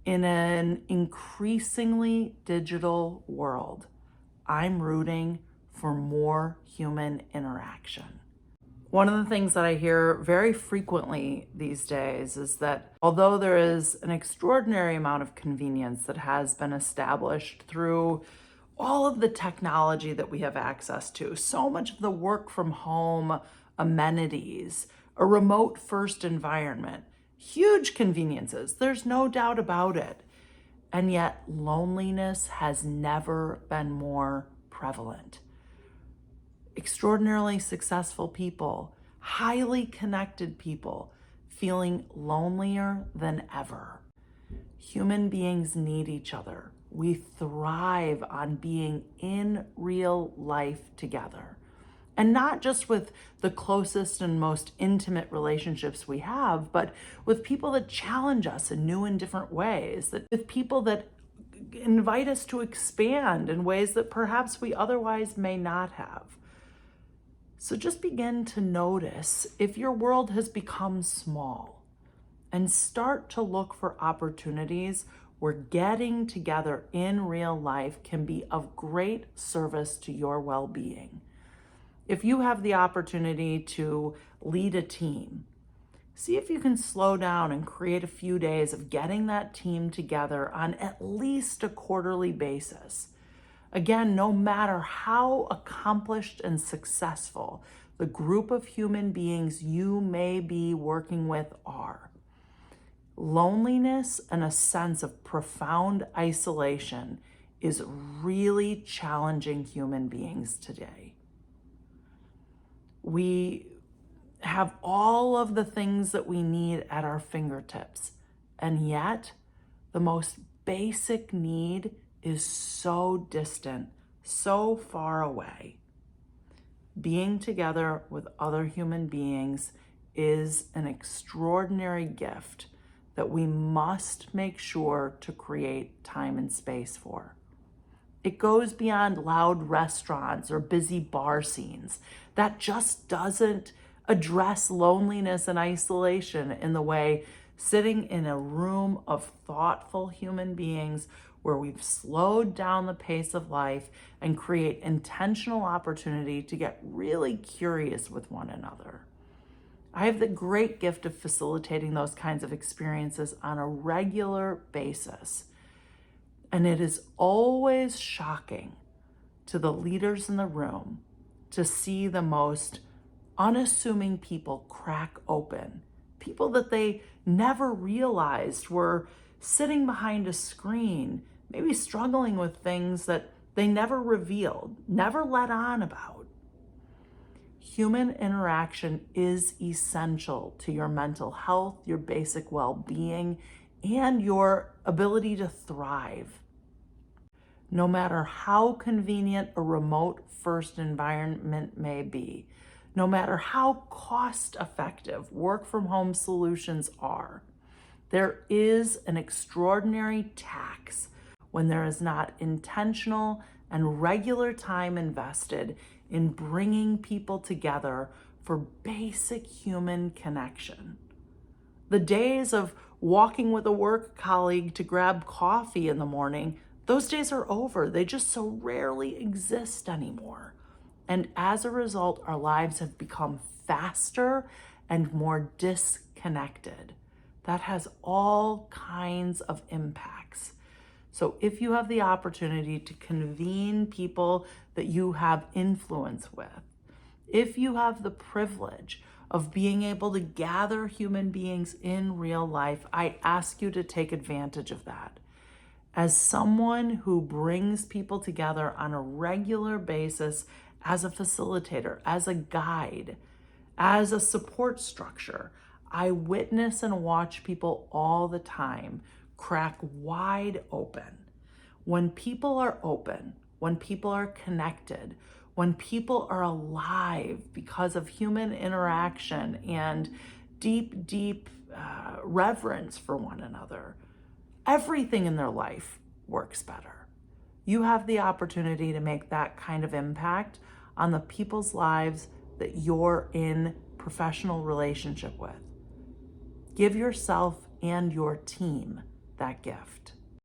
In an increasingly digital world, I'm rooting for more human interaction. One of the things that I hear very frequently these days is that although there is an extraordinary amount of convenience that has been established through all of the technology that we have access to, so much of the work from home amenities, a remote first environment, huge conveniences, there's no doubt about it. And yet loneliness has never been more prevalent. Extraordinarily successful people, highly connected people, feeling lonelier than ever. Human beings need each other. We thrive on being in real life together. And not just with the closest and most intimate relationships we have, but with people that challenge us in new and different ways, that with people that invite us to expand in ways that perhaps we otherwise may not have. So just begin to notice if your world has become small and start to look for opportunities where getting together in real life can be of great service to your well-being. If you have the opportunity to lead a team, see if you can slow down and create a few days of getting that team together on at least a quarterly basis. Again, no matter how accomplished and successful the group of human beings you may be working with are, loneliness and a sense of profound isolation is really challenging human beings today. We have all of the things that we need at our fingertips, and yet the most basic need is so distant, so far away. Being together with other human beings is an extraordinary gift that we must make sure to create time and space for. It goes beyond loud restaurants or busy bar scenes. That just doesn't address loneliness and isolation in the way sitting in a room of thoughtful human beings where we've slowed down the pace of life and create intentional opportunity to get really curious with one another. I have the great gift of facilitating those kinds of experiences on a regular basis. And it is always shocking to the leaders in the room to see the most unassuming people crack open, people that they never realized were sitting behind a screen, maybe struggling with things that they never revealed, never let on about. Human interaction is essential to your mental health, your basic well-being, and your ability to thrive. No matter how convenient a remote first environment may be, no matter how cost-effective work from home solutions are, there is an extraordinary tax when there is not intentional and regular time invested in bringing people together for basic human connection. The days of walking with a work colleague to grab coffee in the morning, those days are over. They just so rarely exist anymore. And as a result, our lives have become faster and more disconnected. That has all kinds of impacts. So if you have the opportunity to convene people that you have influence with, if you have the privilege of being able to gather human beings in real life, I ask you to take advantage of that. As someone who brings people together on a regular basis as a facilitator, as a guide, as a support structure, I witness and watch people all the time crack wide open. When people are open, when people are connected, when people are alive because of human interaction and deep reverence for one another, everything in their life works better. You have the opportunity to make that kind of impact on the people's lives that you're in professional relationship with. Give yourself and your team that gift.